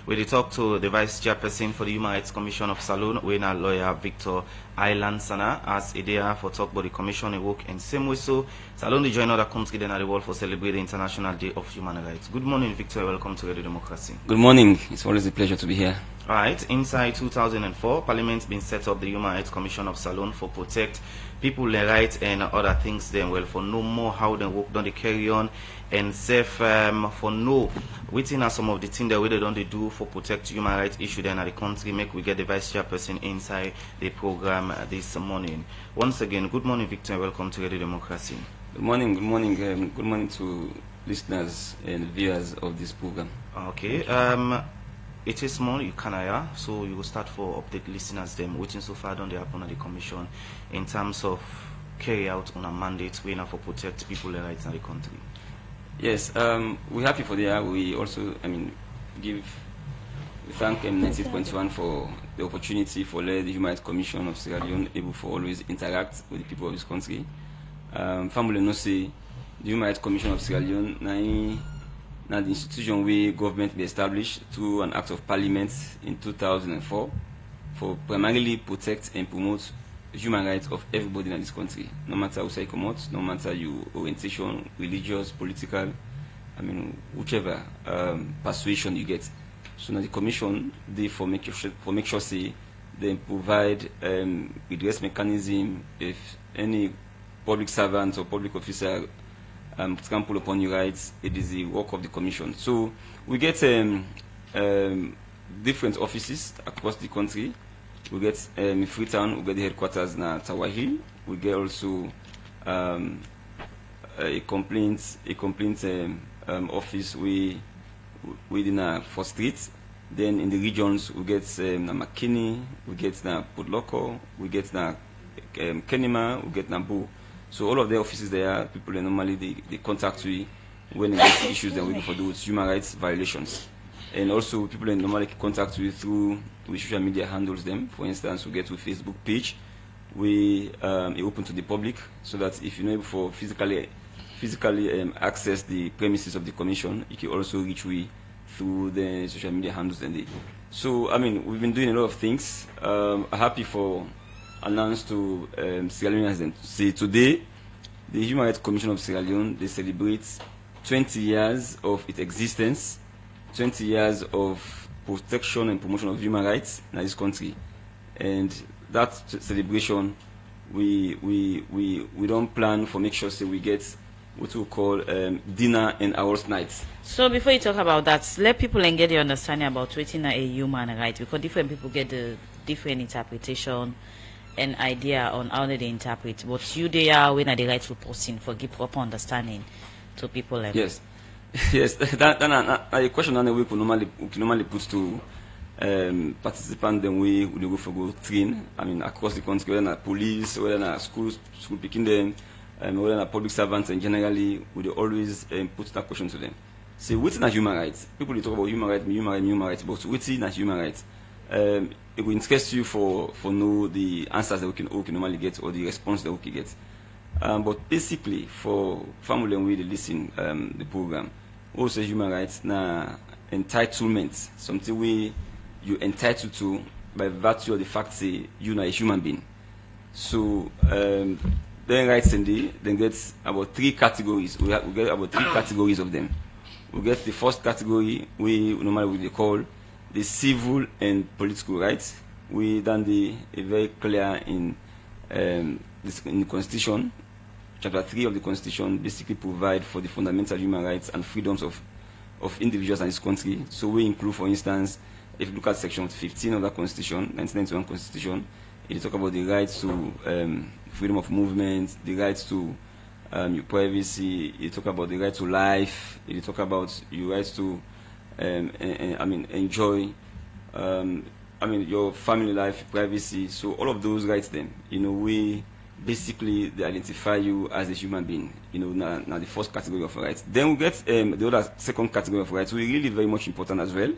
We did talk to the Vice Chairperson for the Human Rights Commission of Salone, Wena lawyer Victor Island-Sana, as a day for talk about the commission work in same way. So, Salone the joiner that comes together in the world for celebrate the International Day of Human Rights. Good morning, Victor. Welcome to Radio Democracy. Good morning. It's always a pleasure to be here. All right. Inside 2004, Parliament's been set up the Human Rights Commission of Salone for protect people their rights and other things. Then, well, for no more how they work, don't they carry on, and safe for no waiting are some of the things that we don't they do for protect human rights issue then at the country. Make we get the Vice Chairperson inside the program this morning. Once again, good morning, Victor. Welcome to Radio Democracy. Good morning. Good morning. Good morning to listeners and viewers of this program. Okay. It is more you can hear, so you will start for update listeners them waiting so far don't they happen at the commission in terms of carry out on a mandate way now for protect people their rights in the country. Yes, we're happy for that. We also, we thank 19.1 for the opportunity for the Human Rights Commission of Sierra Leone able for always interact with the people of this country. Family no say the Human Rights Commission of Sierra Leone now the institution where government be established through an act of parliament in 2004 for primarily protect and promote human rights of everybody in this country, no matter how you come out, no matter your orientation, religious, political, whichever persuasion you get. So now the commission they for make sure say they provide redress mechanism if any public servant or public officer trample upon your rights. It is the work of the commission. So we get different offices across the country. We get in Freetown, we get the headquarters na Tower Hill. We get also a complaint office within 4th Street. Then in the regions we get na McKinney, we get na Pudloko, we get na Kenema, we get na Bo. So all of the offices there, people normally they contact we when they get issues that we do for those human rights violations. And also people normally contact you through social media handles them. For instance, we get to Facebook page. We open to the public so that if you're not able for physically access the premises of the commission, you can also reach we through the social media handles. So we've been doing a lot of things. Happy for announced to Sierra Leoneans then say today the Human Rights Commission of Sierra Leone they celebrate 20 years of its existence, 20 years of protection and promotion of human rights in this country, and that celebration we don't plan for make sure say we get what we call dinner and hours nights. So before you talk about that, let people get the understanding about what is a human right, because different people get the different interpretation an idea on how they interpret what you they are when are the rightful person for give proper understanding to people like yes that a question that we could normally put to participants then we go for go train across the country, whether police, whether school picking them, whether public servants, and generally we always put that question to them. See, what's not human rights? People talk about human rights, but what's not human rights? It will interest you for know the answers that we can normally get or the response that we can get. But basically, for family and we listen the program, also human rights na entitlement, something we you entitled to by virtue of the fact say you are a human being. So then rights and then get about 3 categories. We get about 3 categories of them. We get the first category we normally would call the civil and political rights. We done a very clear in the Constitution. Chapter 3 of the Constitution basically provide for the fundamental human rights and freedoms of individuals in this country. So we include, for instance, if you look at section 15 of that Constitution, 1991 Constitution, it talk about the rights to freedom of movement, the rights to your privacy. It talk about the right to life. It talk about your rights to enjoy your family life, privacy. So all of those rights then, we basically they identify you as a human being, now the first category of rights. Then we get the other second category of rights, we really very much important as well.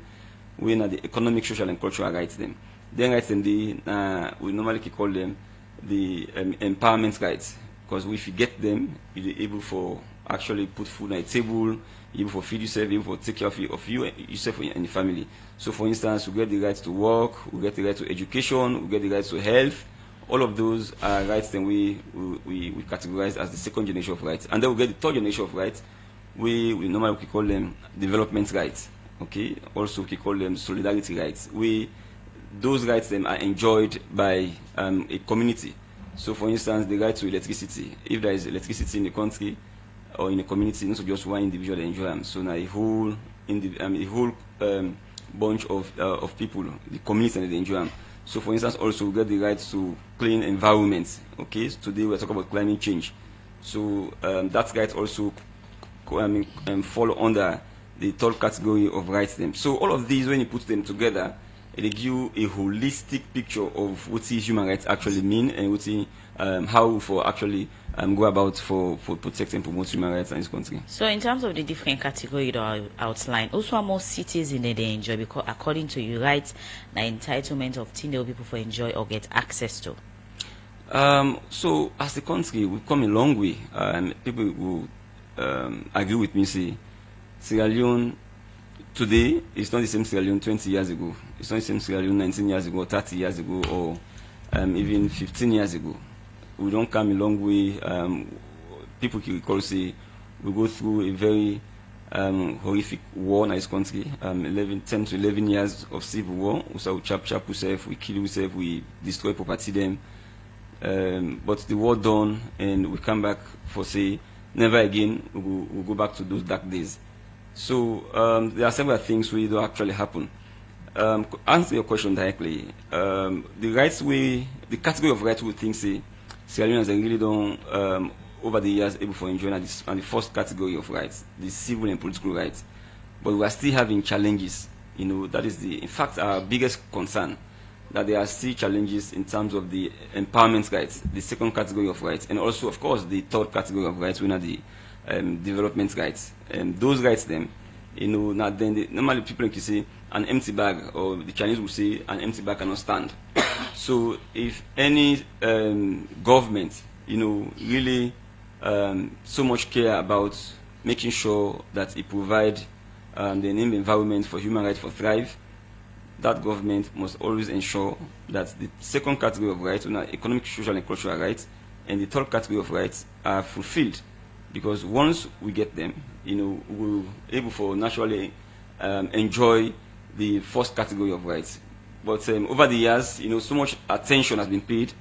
We know the economic, social and cultural rights then. Then rights then we normally call them the empowerment rights, because if you get them, you're able for actually put food on a table, able for feed yourself, able for take care of yourself and your family. So for instance, we get the right to work, we get the right to education, we get the right to health. All of those are rights that we categorize as the second generation of rights. And then we get the third generation of rights. We normally call them development rights. Okay. Also we call them solidarity rights. Those rights then are enjoyed by a community. So for instance, the right to electricity. If there is electricity in the country or in a community, not just one individual enjoy them. So now a whole bunch of people, the community, and they enjoy them. So for instance, also we get the right to clean environment. Okay, so today we're talking about climate change. So that right also fall under the third category of rights. Them. So all of these, when you put them together, it gives you a holistic picture of what human rights actually mean and what how for actually go about for protecting and promoting human rights in this country. So in terms of the different categories you outline, also more citizens in they enjoy, because according to you, rights, the entitlement of things people for enjoy or get access to. So as a country, we've come a long way, and people will agree with me. Say Sierra Leone today is not the same Sierra Leone 20 years ago. It's not the same Sierra Leone 19 years ago, 30 years ago, or even 15 years ago. We don't come a long way. People can recall, say, we go through a very horrific war in this country, 10 to 11 years of civil war. We chap ourselves, we kill ourselves, we destroy property them. But the war done, and we come back for, say, never again, we'll go back to those dark days. So there are several things which don't actually happen. Answer your question directly. The category of rights we think, say, Sierra Leoneans really don't, over the years, able for enjoying the first category of rights, the civil and political rights. But we are still having challenges. You know, that is in fact, our biggest concern, that there are still challenges in terms of the empowerment rights, the second category of rights, and also, of course, the third category of rights, which are the development rights. And those rights, then, you know, normally people can say an empty bag, or the Chinese will say an empty bag cannot stand. So if any government, you know, really so much care about making sure that it provide the environment for human rights for thrive, that government must always ensure that the second category of rights, economic, social, and cultural rights, and the third category of rights are fulfilled. Because once we get them, you know, we'll able for naturally enjoy the first category of rights. But over the years, you know, so much attention has been paid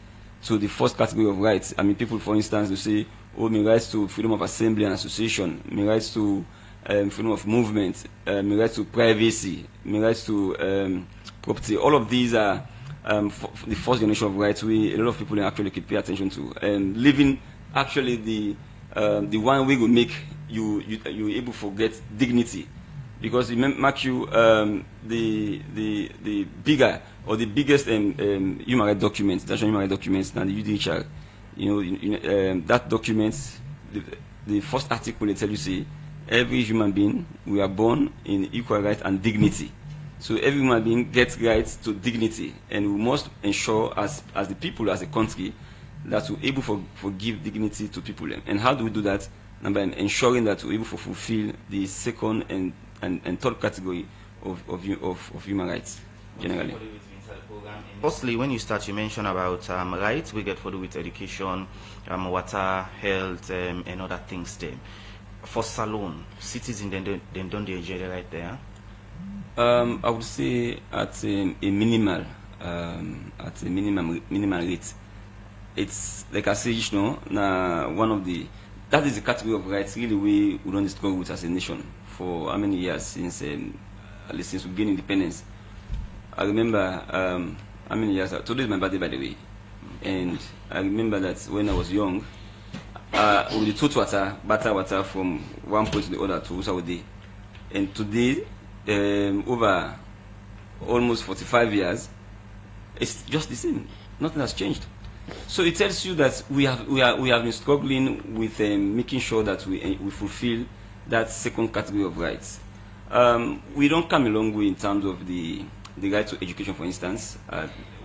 to the first category of rights. I mean, people, for instance, will say, oh, my rights to freedom of assembly and association, my rights to freedom of movement, my rights to privacy, my rights to property. All of these are the first generation of rights a lot of people actually could pay attention to. And living actually the one way will make you able to get dignity, because it mark you the bigger or the biggest human rights documents, national human rights documents, than the UDHR. You know, that document, the first article, they tell you, say, every human being, we are born in equal rights and dignity. So every human being gets rights to dignity, and we must ensure, as the people, as a country, that we're able to give dignity to people. And how do we do that? By ensuring that we're able to fulfill the second and third category of human rights, generally. Firstly, when you start, you mention about rights we get for do with education, water, health, and other things there. For Salone, citizens, they don't enjoy the right there? I would say at a minimal rate. It's like I say, you know, that is the category of rights really we don't struggle with as a nation for how many years since at least since we gained independence. I remember how many years. Today is my birthday, by the way, and I remember that when I was young, we took butter water from one point to the other to Usawode, and today, over almost 45 years, it's just the same. Nothing has changed. So it tells you that we have been struggling with making sure that we fulfill that second category of rights. We don't come a long way in terms of the right to education, for instance.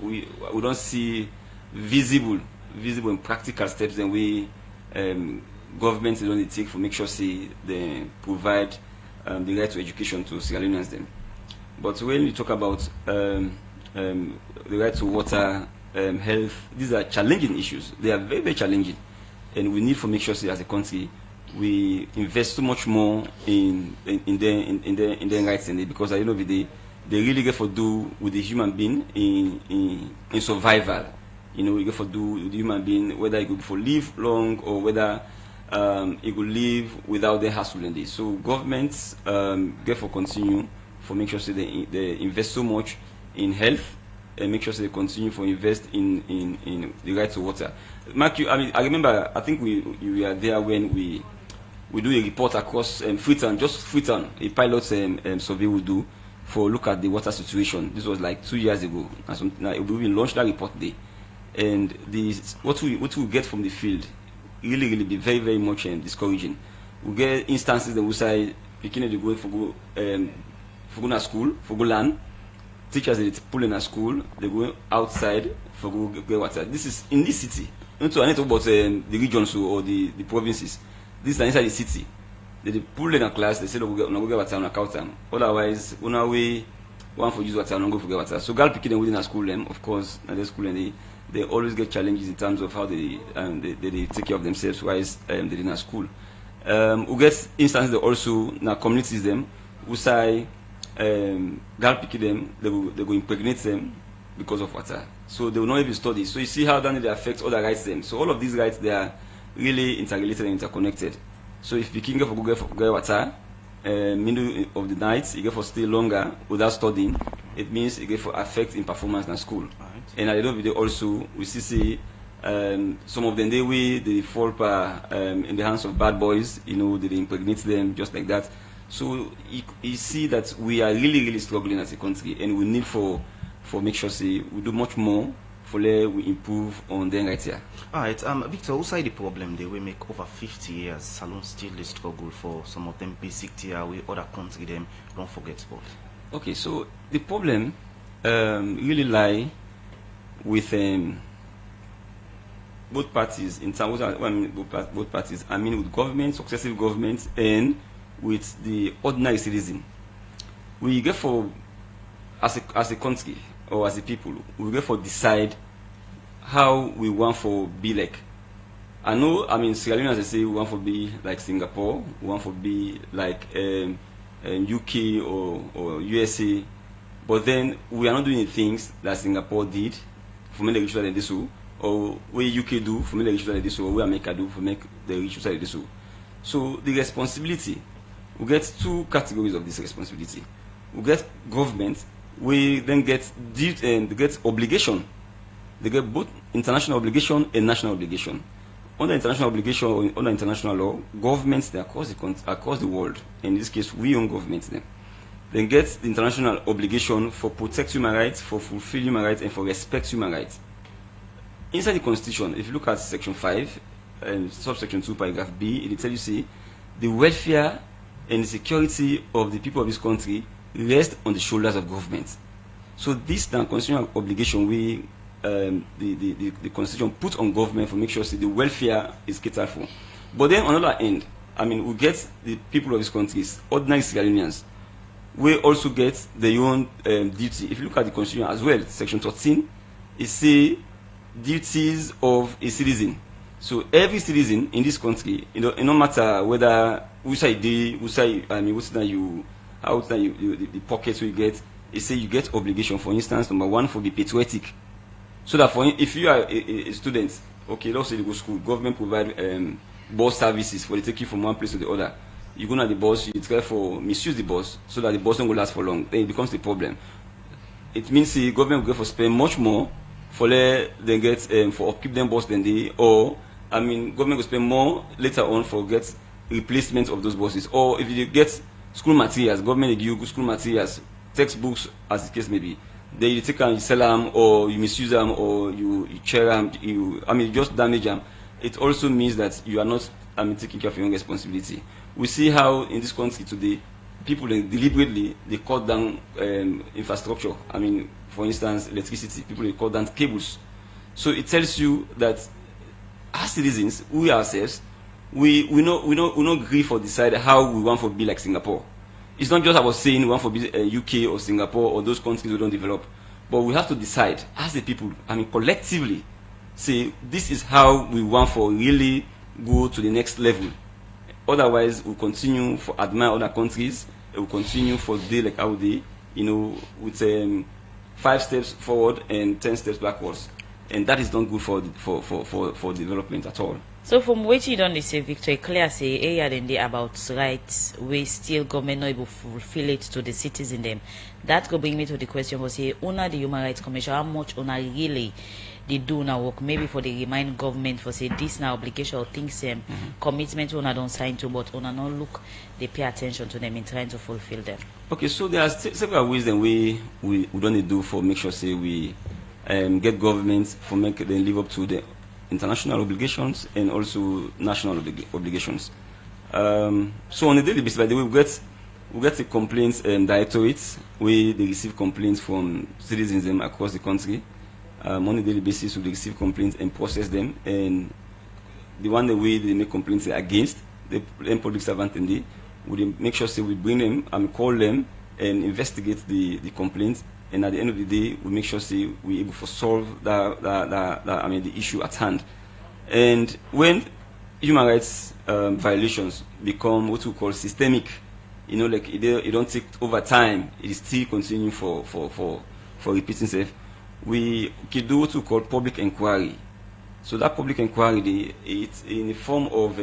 We don't see visible and practical steps that we governments don't take for make sure they provide the right to education to Sierra Leoneans then. But when you talk about the right to water, health, these are challenging issues. They are very, very challenging. And we need to make sure as a country we invest so much more in their rights in it, because at the end of the day, they really get to do with the human being in survival. You know, you get to do with the human being, whether it could for live long or whether it could live without the hassle in this. So governments get for continue for make sure they invest so much in health and make sure they continue for invest in the right to water. Mark, I remember, I think we were there when we do a report across Freetown, just Freetown, a pilot survey we do for look at the water situation. This was like 2 years ago. We launched that report there. And what we get from the field really be very, very much discouraging. We get instances that we say, beginning to go for go to school, for go land. Teachers they pull in a school, they go outside for go get water. This is in this city. Not to talk about the regions or the provinces. This is inside the city. They pull in a class, they say, no, go get water on account time. Otherwise, on our way, one for use water, no go for get water. So girl picking them within a school, of course, at the school, and they always get challenges in terms of how they take care of themselves while they're in a school. We get instances that also now communities them who say girl picking them, they go impregnate them because of water. So they will not even study. So you see how that affects other rights them. So all of these rights, they are really interrelated and interconnected. So if you can get water, middle of the night, you get for stay longer without studying, it means you get for affect in performance in school. Right. And at the end of the day also, we see some of them they fall in the hands of bad boys, you know, they impregnate them just like that. So you see that we are really, really struggling as a country, and we need for make sure we do much more for we improve on them right here. All right, Victor, outside the problem they will make over 50 years, Salone still the struggle for some of them basic tier we other country them don't forget sport. Okay, so the problem really lie with both parties in terms of both parties. I mean with government, successive governments, and with the ordinary citizen. We get for as a country or as a people, we get for decide how we want for be like. I know, I mean, Sierra Leone, as I say, we want to be like Singapore, we want to be like UK or USA, but then we are not doing the things that Singapore did for make the rich like this, or what UK do for make the rich like this, or what America do for make the rich like this. So the responsibility, we get two categories of this responsibility. We get government, we then get duty, they get obligation. They get both international obligation and national obligation. Under international obligation or under international law, governments they across the world, in this case we own governments them, then get the international obligation for protect human rights, for fulfill human rights, and for respect human rights. Inside the Constitution, if you look at Section 5 and subsection 2, paragraph B, it tells you see the welfare and the security of the people of this country rest on the shoulders of government. So this now constitutional obligation we the Constitution put on government for make sure the welfare is catered for. But then on the other end, I mean, we get the people of these countries, ordinary Sierra Leoneans, we also get their own duty. If you look at the Constitution as well, Section 13, it says duties of a citizen. So every citizen in this country, it no matter whether the pockets we get, it say you get obligation. For instance, number one, for be patriotic. So that if you are a student, okay, let's say you go to school, government provide bus services for they take you from one place to the other. You go to the bus, you try for misuse the bus so that the bus don't go last for long. Then it becomes the problem. It means the government will go for spend much more for they get for upkeep them bus than they, or I mean government will spend more later on for get replacement of those buses. Or if you get school materials, government will give you school materials, textbooks as the case may be. Then you take them, you sell them, or you misuse them, or you share them, you just damage them. It also means that you are not taking care of your own responsibility. We see how in this country today, people deliberately they cut down infrastructure. I mean, for instance, electricity. People they cut down cables. So it tells you that as citizens, we ourselves, we not agree for decide how we want to be like Singapore. it's not just about saying we want for UK or Singapore or those countries we don't develop, but we have to decide as the people, I mean collectively, say this is how we want for really go to the next level. Otherwise, we'll continue for admire other countries, we'll continue for day like how they, with 5 steps forward and 10 steps backwards. And that is not good for development at all. So from what you don't say, Victor, clear say about rights, we still government not able to fulfill it to the citizens them. That could bring me to the question was say, the Human Rights Commission, how much really they do now work, maybe for the remind government for say this now obligation or things commitment don't sign to, but not look, they pay attention to them in trying to fulfill them. Okay, so there are several ways that we don't do for make sure say we get governments for make them live up to the international obligations and also national obligations. So on a daily basis, by the way, we get the complaints directorates where they receive complaints from citizens across the country. On a daily basis, we receive complaints and process them. And the way they make complaints against the public servant, and we make sure say we bring them and call them and investigate the complaints. And at the end of the day, we make sure say we're able to solve the issue at hand. And when human rights violations become what we call systemic, like it don't take over time, it is still continuing for repeating itself, we can do what we call public inquiry. So that public inquiry, it's in the form of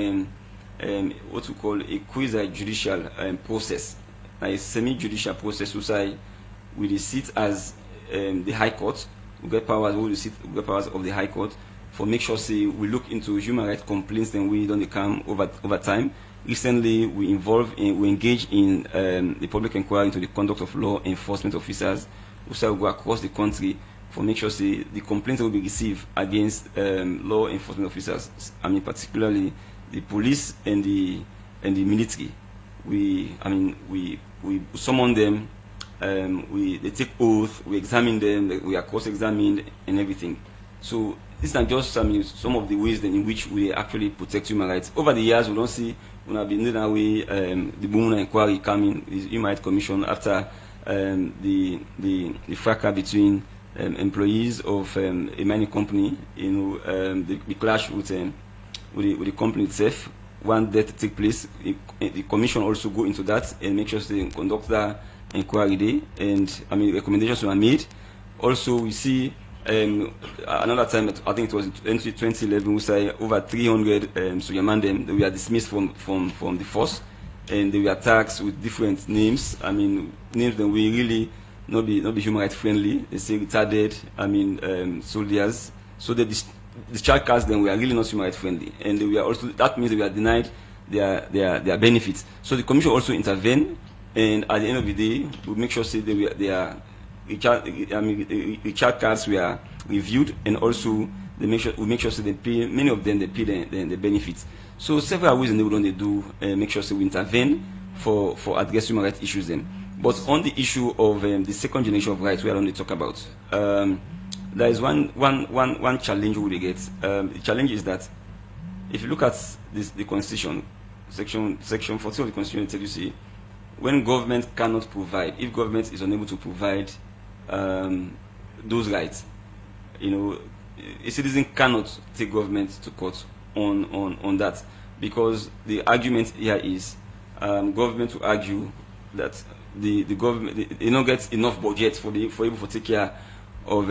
what we call a quasi-judicial process, a semi-judicial process, we sit as the High Court, we get powers of the High Court for make sure say we look into human rights complaints and we don't come over time. Recently we engage in the public inquiry into the conduct of law enforcement officers who go across the country for make sure say the complaints that will be received against law enforcement officers, particularly the police and the military. We summon them. They take oath, we examine them, we are cross-examined and everything. So these are just some of the ways in which we actually protect human rights. Over the years, we don't see when I've been that way the Bumuna inquiry coming, the Human Rights Commission after the fracas between employees of a mining company, the clash with the company itself. One death take place, the commission also go into that and make sure they conduct that inquiry day, and recommendations were made. Also, we see another time, I think it was in 2011, we say over 300 Suyamandem that were dismissed from the force, and they were taxed with different names. Names that we really not be human rights friendly. They say retarded. Soldiers. So the discharge cards then were really not human rights friendly, and they were also, that means they were denied their benefits. So the commission also intervened. And at the end of the day, we make sure say the recharge cards were reviewed, and also we make sure say they pay, many of them they pay the benefits. So several ways in the they do make sure say we intervene for address human rights issues then. But on the issue of the second generation of rights, we are only talk about. There is one challenge we get. The challenge is that if you look at the Constitution, section 40 of the Constitution, it tells you see, when government cannot provide, if government is unable to provide those rights, a citizen cannot take government to court on that, because the argument here is government to argue that the government don't get enough budget for able to take care of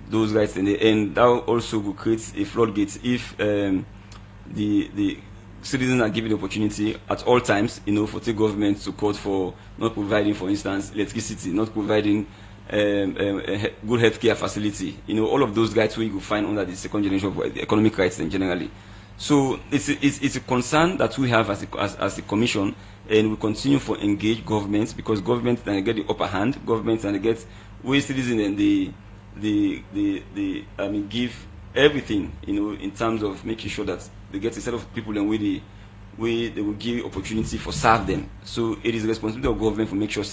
those rights, and that also will create a floodgate if the citizens are given the opportunity at all times, for the government to court for not providing, for instance, electricity, not providing a good healthcare facility. All of those rights we will find under the second generation of economic rights generally. So it's a concern that we have as a commission, and we continue for engage governments, because governments then get the upper hand. Governments and get we citizens and they give everything, in terms of making sure that they get a set of people and they will give opportunity for serve them. So it is the responsibility of government to make sure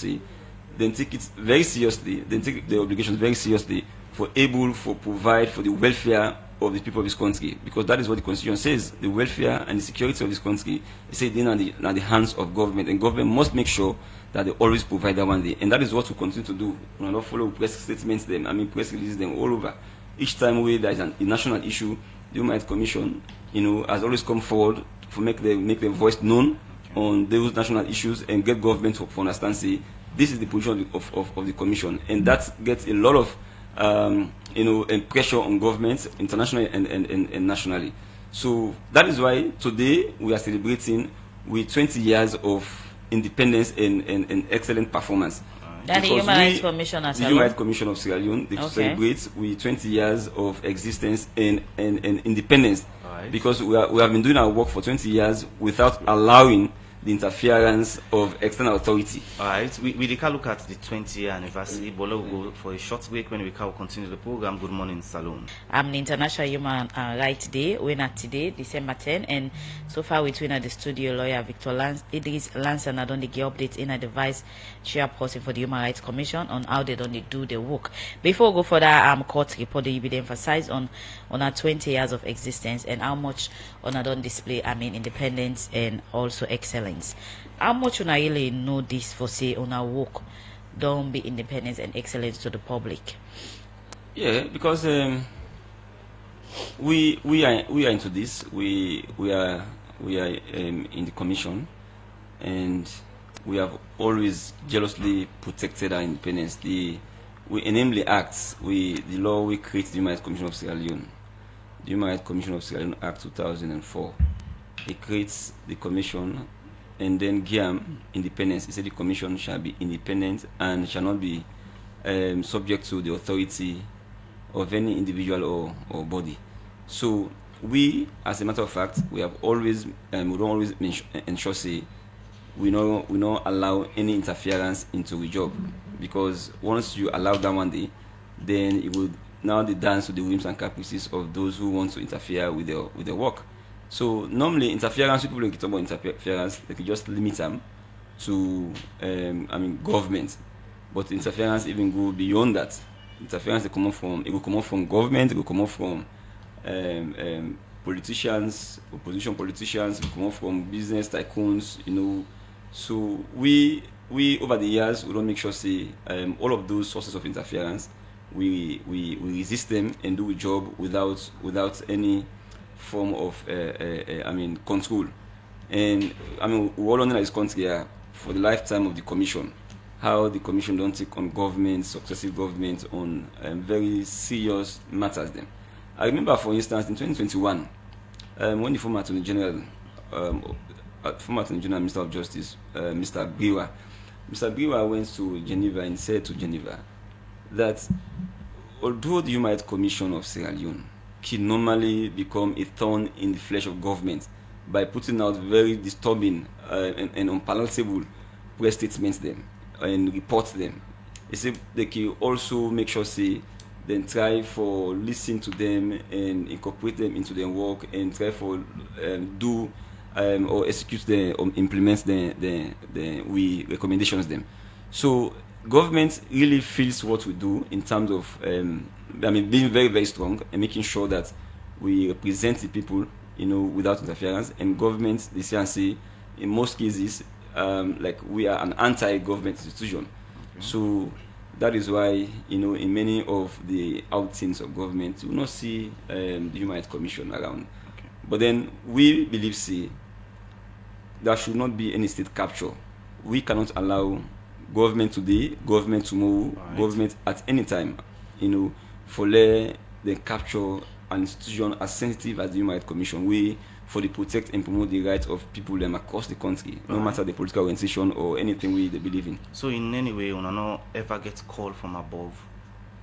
then take it very seriously, then take the obligations very seriously for able for provide for the welfare of the people of this country, because that is what the constitution says. The welfare and the security of this country is said in the hands of government, and government must make sure that they always provide that one day, and that is what we continue to do. We will not follow press statements, press releases them all over. Each time where there is a national issue, the Human Rights Commission, has always come forward to make their voice known on those national issues and get government to understand. Say this is the position of the commission, and that gets a lot of and pressure on governments internationally and nationally. So that is why today we are celebrating with 20 years of independence and excellent performance. That the Human Rights Commission of Sierra Leone. The Human Rights Commission of Sierra Leone, they celebrate with 20 years of existence and independence. Right. Because we have been doing our work for 20 years without allowing the interference of external authority. All right, we can look at the 20th anniversary, but we'll go for a short break. When we can continue the program. Good morning, Saloon. I'm the International Human Rights Day. We're not today, December 10, and so far we're at the studio lawyer Victor Idris Lanson. I don't give updates in the vice chairperson for the Human Rights Commission on how they don't do the work. Before we go for that court report, you be emphasized on our 20 years of existence and how much on our don't display independence and also excellence. How much on I really know this for say on our work don't be independence and excellence to the public? Yeah, because we are into this. We are in the commission, and we have always jealously protected our independence. We namely acts. The law we create the Human Rights Commission of Sierra Leone. The Human Rights Commission of Sierra Leone Act 2004. It creates the commission, and then GIAM, independence. It said the commission shall be independent and shall not be subject to the authority of any individual or body. So we, as a matter of fact, we have always, we don't always ensure say we don't allow any interference into the job, because once you allow that one day, then it will now dance to the whims and caprices of those who want to interfere with their work. So normally interference, people don't talk about interference, they can just limit them to government. But interference even go beyond that. Interference it will come out from government, it will come out from politicians, opposition politicians, it will come out from business tycoons, So we over the years we don't make sure say all of those sources of interference we resist them and do a job without any form of control. And we all know this country for the lifetime of the commission, how the commission don't take on governments, successive governments on very serious matters. Then I remember, for instance, in 2021, when the former Attorney General, Minister of Justice, Mr. Biwa went to Geneva and said to Geneva that although the Human Rights Commission of Sierra Leone can normally become a thorn in the flesh of government by putting out very disturbing and unpalatable press statements them and reports them, they say they can also make sure say then try for listen to them and incorporate them into their work and try for do or execute or implement the recommendations them. So government really feels what we do in terms of being very, very strong and making sure that we represent the people, without interference. And government, they say and say, in most cases, like we are an anti-government institution. Okay. So that is why, in many of the outings of government, you will not see the Human Rights Commission around. Okay. But then we believe, there should not be any state capture. We cannot allow government today, government tomorrow, right, government at any time, for the capture an institution as sensitive as the Human Rights Commission. We for the protect and promote the rights of people across the country, no matter the political orientation or anything they believe in. So in any way, we not ever get called from above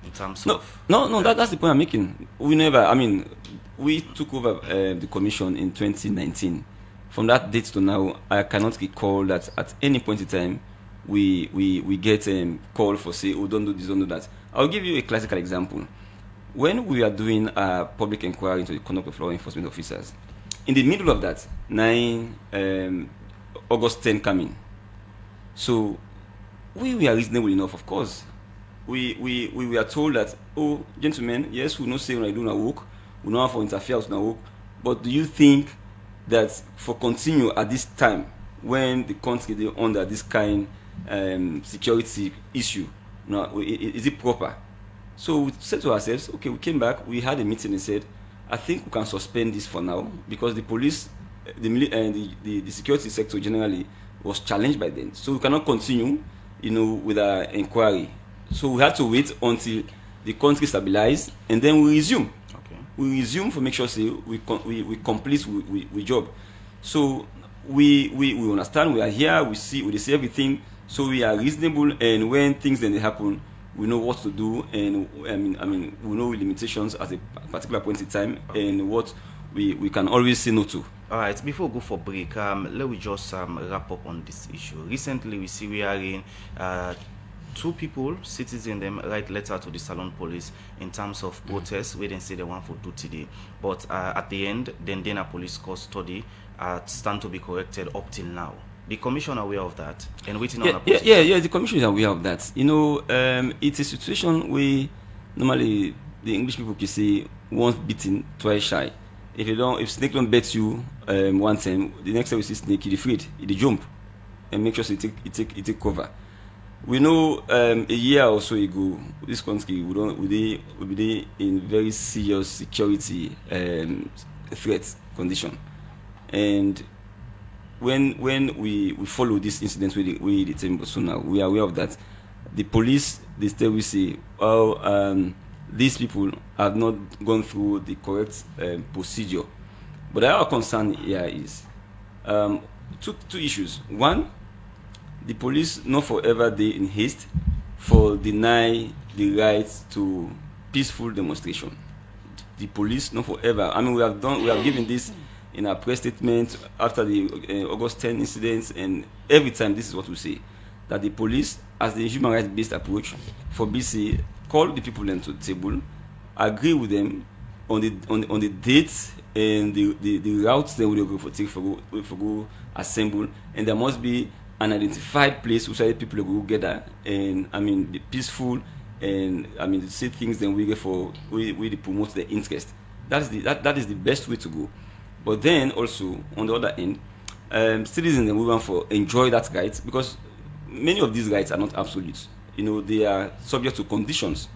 in terms of... No, that's the point I'm making. We never, we took over the commission in 2019. From that date to now, I cannot recall that at any point in time we get called for say, oh, don't do this, don't do that. I'll give you a classical example. When we are doing a public inquiry into the conduct of law enforcement officers, in the middle of that, August 10 coming. So we were reasonable enough, of course. We were told that, oh, gentlemen, yes, we know say when I do our work, we don't have to interfere with our work. But do you think that for continue at this time when the country is under this kind security issue, is it proper? So we said to ourselves, okay, we came back, we had a meeting and said, I think we can suspend this for now because the police, the security sector generally was challenged by them. So we cannot continue, with our inquiry. So we had to wait until the country stabilized and then we resume. Okay. We resume for make sure say we complete we job. So we understand, we are here, we see everything, so we are reasonable, and when things then happen, we know what to do, and I mean we know limitations at a particular point in time, and what we can always say no to. All right, before we go for break, let me just wrap up on this issue. Recently, we are in two people, citizens, them write letter to the Salone police in terms of protests, where they say they want for do today. But at the end, then a police custody stand to be corrected up till now. The commission aware of that and waiting on a position. Yeah, the commission is aware of that. It's a situation where normally the English people can say once beaten, twice shy. If snake don't bet you one time, the next time we see snake, he afraid, he jump and make sure he take cover. We know a year or so ago, this country will be in very serious security threat condition, and when we follow this incident with the team, so now we are aware of that. The police, they still will say, these people have not gone through the correct procedure. But our concern here is two issues. One, the police not forever they in haste for deny the right to peaceful demonstration. The police not forever. I mean, we have given this in our press statement after the August 10 incidents, and every time this is what we say, that the police, as the human rights based approach for BC, call the people them to the table, agree with them on the dates and the routes they will go for go assemble, and there must be an identified place where people will go gather, and I mean be peaceful, and I mean say things then we promote their interest. That is the best way to go. But then also on the other end, citizens and women for enjoy that right, because many of these rights are not absolute. They are subject to conditions.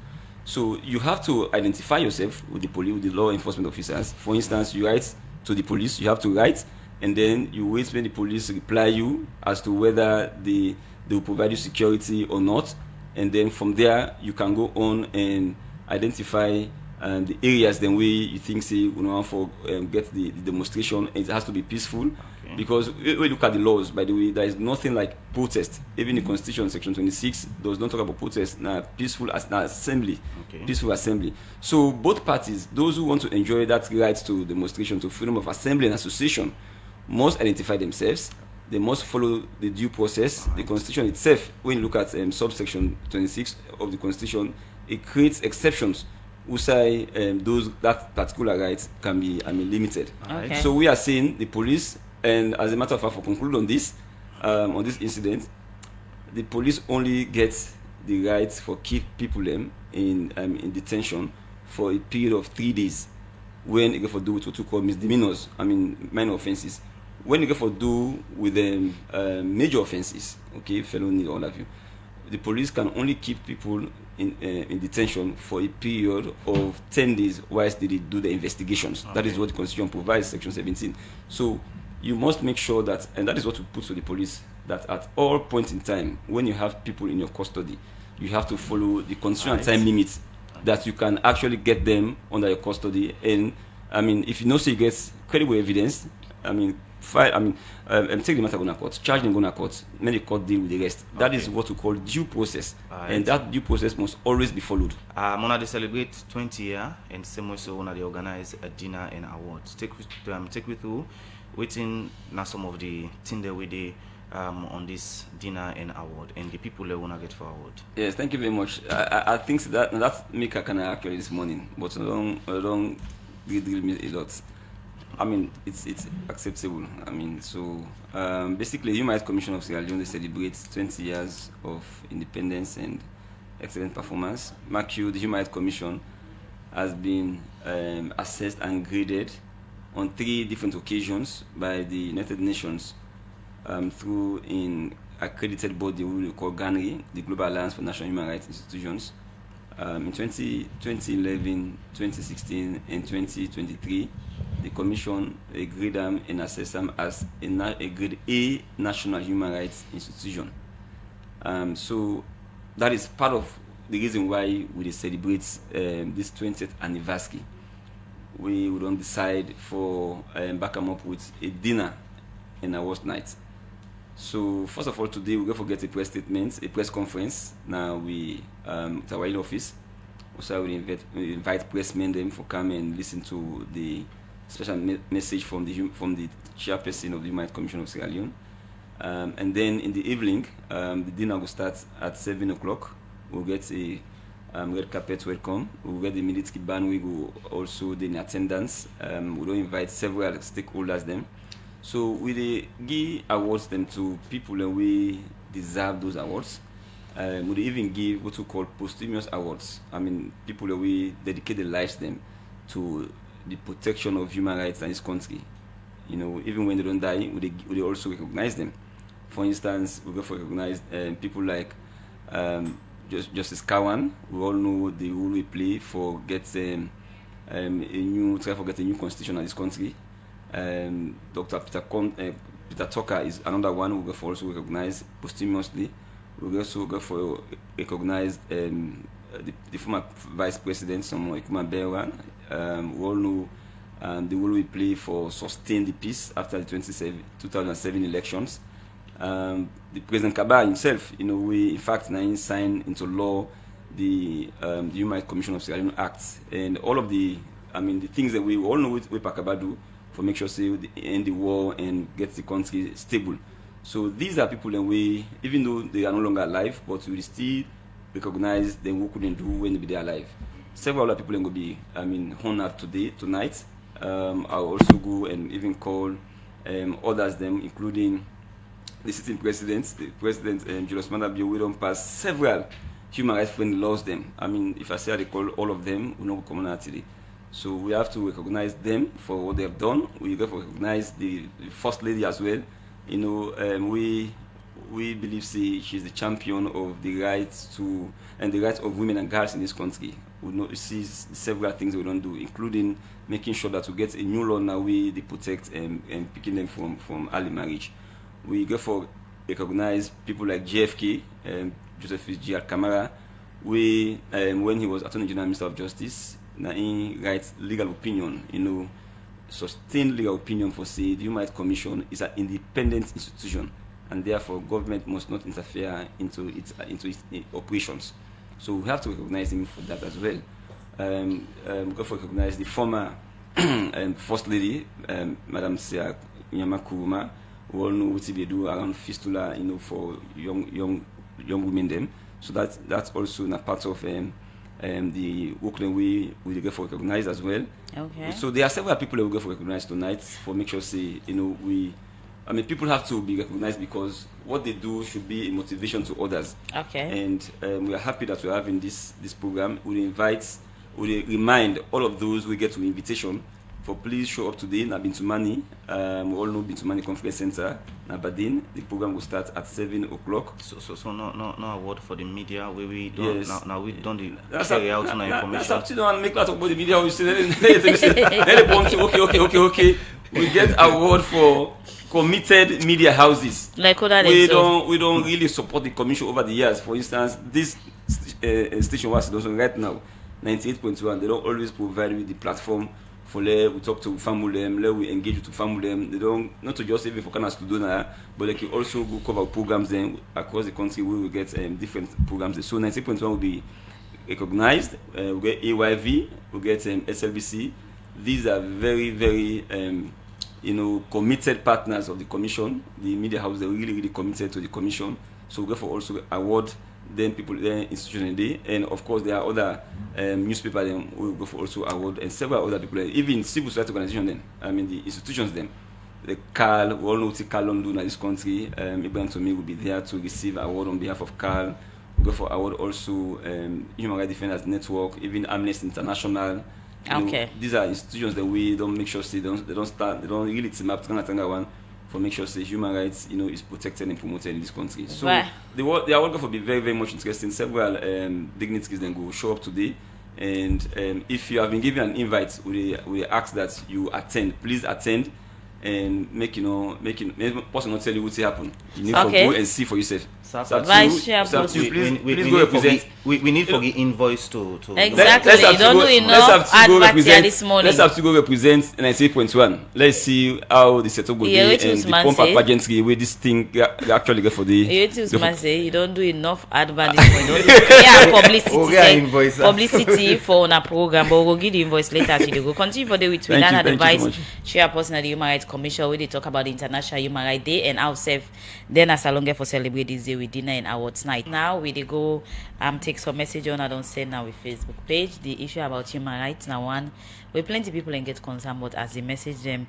So you have to identify yourself with the police, with the law enforcement officers. For instance, you write to the police, you have to write, and then you wait when the police reply you as to whether they will provide you security or not. And then from there, you can go on and identify the areas then where you think say get the demonstration. It has to be peaceful. Okay. Because when we look at the laws, by the way, there is nothing like protest. Even the Constitution, Section 26, does not talk about protest. Now, peaceful assembly. Okay. Peaceful assembly. So both parties, those who want to enjoy that right to demonstration, to freedom of assembly and association, must identify themselves. They must follow the due process. Right. The Constitution itself, when you look at subsection 26 of the Constitution, it creates exceptions who say that particular rights can be limited. Okay. So we are saying the police, and as a matter of fact, for conclude on this incident, the police only get the right for keep people in detention for a period of 3 days. When you go for do with what you call misdemeanors, minor offences. When you go for do with major offences, okay, felony or all of you, the police can only keep people in detention for a period of 10 days whilst they do the investigations. Okay. That is what the Constitution provides, Section 17. So you must make sure that, and that is what we put to the police, that at all points in time, when you have people in your custody, you have to follow the Constitution and time limits that you can actually get them under your custody. And if you know so you get credible evidence, take the matter going to court, charge them going to court, let the court deal with the rest. Okay. That is what we call due process, and that due process must always be followed. Mona, they celebrate 20 years, and same way so when they organize a dinner and awards. Take with through, waiting now some of the things that we do on this dinner and award, and the people that want to get for award. Yes, thank you very much. I think that make a kind of actually this morning, but I don't grill me a lot. It's acceptable. Basically, the Human Rights Commission of Sierra Leone celebrates 20 years of independence and excellent performance. Mark you, the Human Rights Commission has been assessed and graded on 3 different occasions by the United Nations through an accredited body we call GANRI, the Global Alliance for National Human Rights Institutions. In 2011, 2016, and 2023, the Commission agreed them and assessed them as a grade A national human rights institution. So that is part of the reason why we celebrate this 20th anniversary. We don't decide for back them up with a dinner and awards night. So first of all, today we're going to get a press statement, a press conference. Now we at our office. Also, we invite pressmen them for come and listen to the special message from the chairperson of the Human Rights Commission of Sierra Leone. And then in the evening, the dinner will start at 7 o'clock. We'll get a red carpet welcome. We'll get the military band. We will also in attendance. We'll invite several stakeholders them. So we give awards them to people and we deserve those awards. We even give what we call posthumous awards. I mean, people that we dedicate their lives them to the protection of human rights in this country. You know, even when they don't die, we also recognize them. For instance, we go for recognize people like Justice Kawan. We all know the role we play for getting a new constitution in this country. Dr. Peter Tucker is another one we go for also recognize posthumously. We also go for recognize the former Vice President Samuel Ikuma Bewan. We all know the role we play for sustain the peace after the 2007 elections. The President Kaba himself, you know, we in fact now signed into law the Human Rights Commission of Sierra Leone Act, and all of the things that we all know what Kaba do for make sure say end the war and get the country stable. So these are people that we, even though they are no longer alive, but we still recognize them who couldn't do when they be there alive. Several other people will be honored tonight. I'll also go and even call others them, including the sitting president, Julius Mandabio. We don't pass several human rights friendly laws them. I mean, if I say I recall all of them, we know community. So we have to recognize them for what they have done. We have to recognize the First Lady as well. You know, we believe she's the champion of the rights and the rights of women and girls in this country. We know see several things we don't do, including making sure that we get a new law now we protect and picking them from early marriage. We go for recognize people like JFK, Joseph Fitzgerald Kamara. We when he was Attorney General, Minister of Justice, he writes legal opinion. You know, sustained legal opinion for say the Human Rights Commission is an independent institution, and therefore government must not interfere into its operations. So we have to recognize him for that as well. We go for recognize the former First Lady, Madam Sia Nyamakuruma. We all know what they do around fistula, you know, for young women them. So that's also a part of the work that we go for recognize as well. Okay. So there are several people that we go for recognize tonight for make sure say, you know, people have to be recognized because what they do should be a motivation to others. Okay. And we are happy that we're having this program. We remind all of those we get to invitation for please show up today in Bintumani. We all know Bintumani Conference Center, Nabadin. The program will start at 7 o'clock. So no award for the media. We don't Yes. now we don't carry out no information. That's up to you and make lot about the media. We say, okay. We get award for committed media houses. Like that we don't really support the commission over the years. For instance, this station was also right now 98.1. They don't always provide with the platform for we talk to family them, we engage with family them. They don't not to just even for Kanas to do now, but they can also go cover programs then across the country where we get different programs. So 98.1 will be recognized. We get AYV, we get SLBC. These are very, very committed partners of the commission. The media house, they're really, really committed to the commission. So we go for also award then people then institution day, and of course there are other newspapers then we go for also award, and several other people, even civil society organizations then, the institutions then, the CAL, we all know what CAL do in this country. Ibrahim Tomi will be there to receive award on behalf of CAL. go for award also, Human Rights Defenders Network, even Amnesty International. Okay. These are institutions that we don't make sure they don't really team up to one for make sure say human rights is protected and promoted in this country. So the award go for be very, very much interesting. Several dignitaries then go show up today. And if you have been given an invite, we ask that you attend. Please attend and make person not tell you what will happen. You need to go and see for yourself. Vice Chairperson, please go represent. We need for the invoice to exactly. You don't do enough adverts here this morning. Let's have to go represent 98.1. Let's see how the setup will be and the pump pageantry where this thing actually go for the. You don't do enough adverts this morning. Yeah, publicity for on a program, but we'll give the invoice later. As you go continue for the with Nana, the Vice Chairperson of the Human Rights Commission, where they talk about the International Human Rights Day and ourselves. Then as long for celebrate this day with dinner and awards night. Now we dey go take some message on I don't send now with Facebook page. The issue about human rights now one we plenty people and get concerned, but as they message them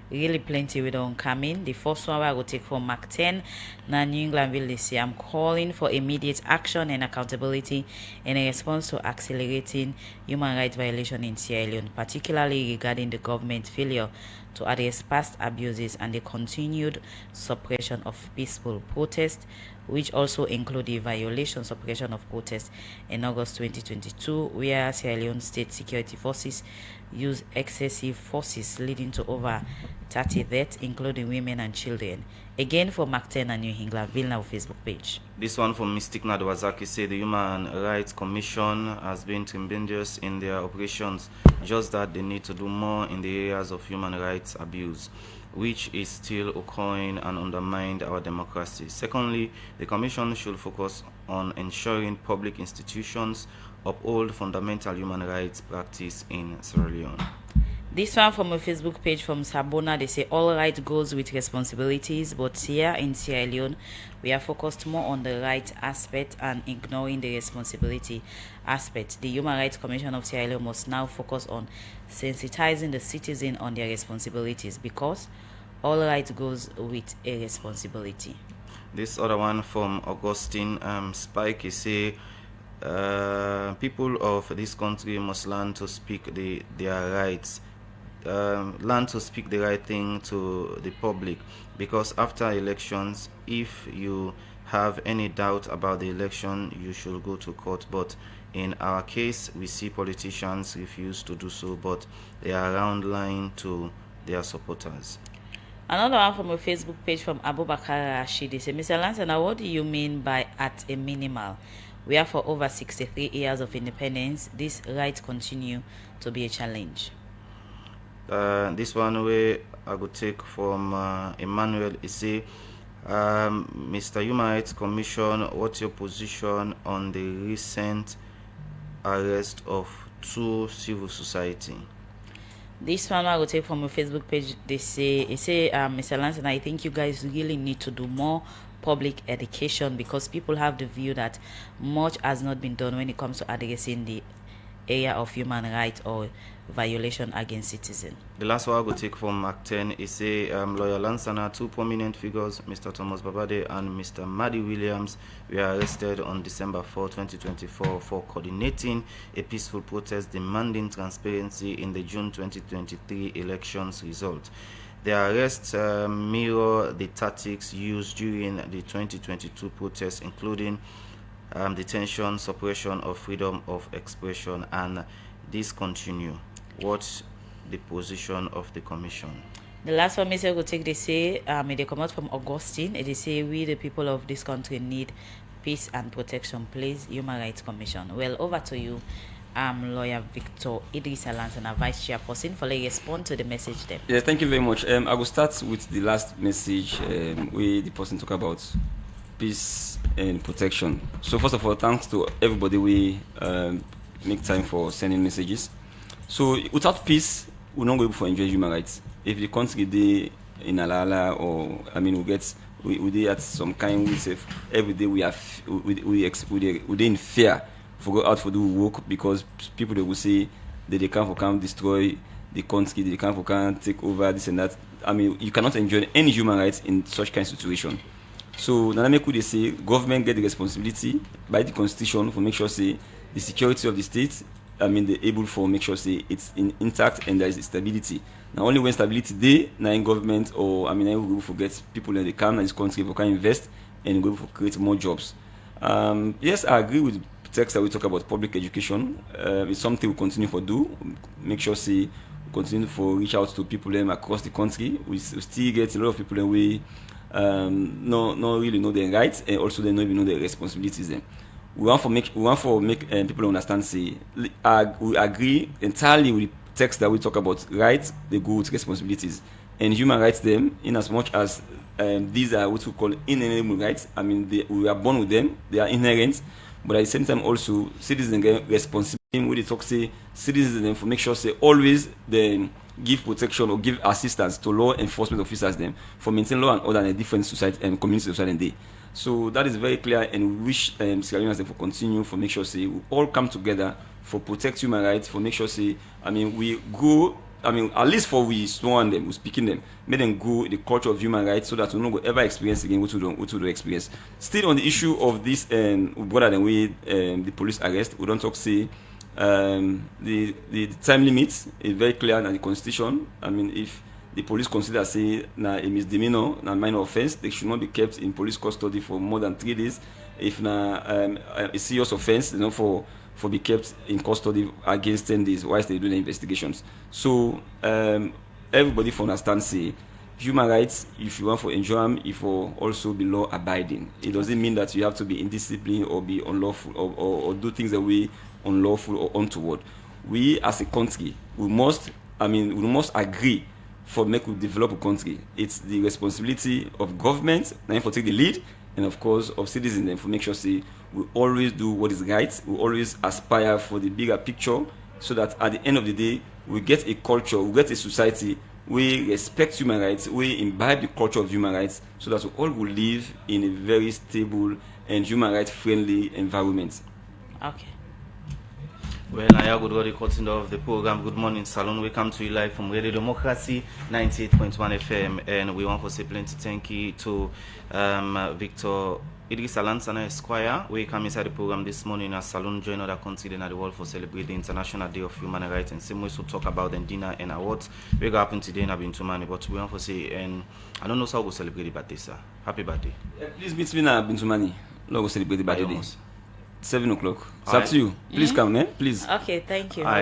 really plenty we don't come in. The first one I will take from Mark 10. Now New England will they say I'm calling for immediate action and accountability in a response to accelerating human rights violation in Sierra Leone, particularly regarding the government failure to address past abuses and the continued suppression of peaceful protest, which also include the violation suppression of protest in August 2022, where Sierra Leone state security forces used excessive forces leading to over 30 deaths, including women and children. Again, for Mark 10 and New England Vilna Facebook page. This one from Mystic Nadwazaki say the Human Rights Commission has been tremendous in their operations, just that they need to do more in the areas of human rights abuse, which is still occurring and undermined our democracy. Secondly, the Commission should focus on ensuring public institutions uphold fundamental human rights practice in Sierra Leone. This one from a Facebook page from Sabona. They say all right goes with responsibilities, but here in Sierra Leone, we are focused more on the right aspect and ignoring the responsibility aspect. The Human Rights Commission of Sierra Leone must now focus on sensitizing the citizen on their responsibilities, because all right goes with a responsibility. This other one from Augustine Spike is say people of this country must learn to speak their rights. Learn to speak the right thing to the public, because after elections, if you have any doubt about the election, you should go to court. But in our case, we see politicians refuse to do so, but they are around lying to their supporters. Another one from a Facebook page from Abubakar Rashid. They say, Mr. Lansana, what do you mean by at a minimal? We are for over 63 years of independence. This right continue to be a challenge. This one way I could take from Emmanuel is say, Mr. Human Rights Commission, what's your position on the recent arrest of 2 civil society? This one I will take from a Facebook page. They say, Mr. Lanson, I think you guys really need to do more public education, because people have the view that much has not been done when it comes to addressing the area of human rights or violation against citizens. The last one I will take from Mark 10 is a Lawyer Lansana, 2 prominent figures, Mr. Thomas Babade and Mr. Maddie Williams, were arrested on December 4, 2024 for coordinating a peaceful protest demanding transparency in the June 2023 elections result. The arrests mirror the tactics used during the 2022 protests, including detention, suppression of freedom of expression, and this continue. What's the position of the Commission? The last one Mr. Gotek, they say, they come out from Augustine, they say we the people of this country need peace and protection. Please, Human Rights Commission. Well, over to you, Lawyer Victor Idris Alansana, Vice Chairperson, for the respond to the message there. Yes, thank you very much. I will start with the last message where the person talk about peace and protection. So first of all, thanks to everybody we make time for sending messages. So without peace, we're not going to enjoy human rights. If the country day in Alala, or we at some kind we say every day we in fear for go out for do work, because people they will say that they can't destroy the country, they can't take over this and that. You cannot enjoy any human rights in such kind of situation. So now make they say government get the responsibility by the constitution for make sure say the security of the state, they're able for make sure say it's intact and there is stability. Now only when stability day, now in government or we will forget people in the come in this country for can invest and go for create more jobs. Yes, I agree with the text that we talk about public education. It's something we continue for do. Make sure say we continue for reach out to people across the country. We still get a lot of people we not really know their rights and also they don't even know their responsibilities. We want to make people understand. Say we agree entirely with the text that we talk about rights, they go with responsibilities, and human rights them in as much as these are what we call inalienable rights. We are born with them; they are inherent. But at the same time, also citizens get responsibility. When they talk, say citizens for make sure say always they give protection or give assistance to law enforcement officers them for maintain law and order in a different society and community society. So that is very clear, and we wish Sierra Leoneans for continue for make sure say we all come together for protect human rights, for make sure say we go. At least for we sworn them, we speaking them, make them go the culture of human rights so that we don't ever experience again what we don't experience. Still on the issue of this brother than we the police arrest, we don't talk say the time limit is very clear in the constitution. If the police consider say na a misdemeanor, na minor offense, they should not be kept in police custody for more than 3 days. If na a serious offense, for be kept in custody against 10 days whilst they do the investigations. So everybody for understand say human rights, if you want to enjoy them, it will also be law abiding. It doesn't mean that you have to be indisciplined or be unlawful or do things that we unlawful or untoward. We as a country, we must agree for make we develop a country. It's the responsibility of government now for take the lead, and of course of citizens and for make sure say we always do what is right. We always aspire for the bigger picture so that at the end of the day we get a culture, we get a society, we respect human rights, we imbibe the culture of human rights so that we all will live in a very stable and human rights friendly environment. Okay. Well, I have got the cutting of the program. Good morning, Salon. We come to you live from Radio Democracy 98.1 FM, and we want to say plenty thank you to Victor Idris Alansana Esquire. We come inside the program this morning as Salon join other countries in the world for celebrate the International Day of Human Rights, and same way to talk about the dinner and awards. We go happen today in Abintumani, but we want to say, and I don't know how we celebrate the birthday, sir. Happy birthday. Please meet me in Abintumani. Let's celebrate the birthday. 7 o'clock. It's up Alright. to you. Please come, please. Okay, thank you.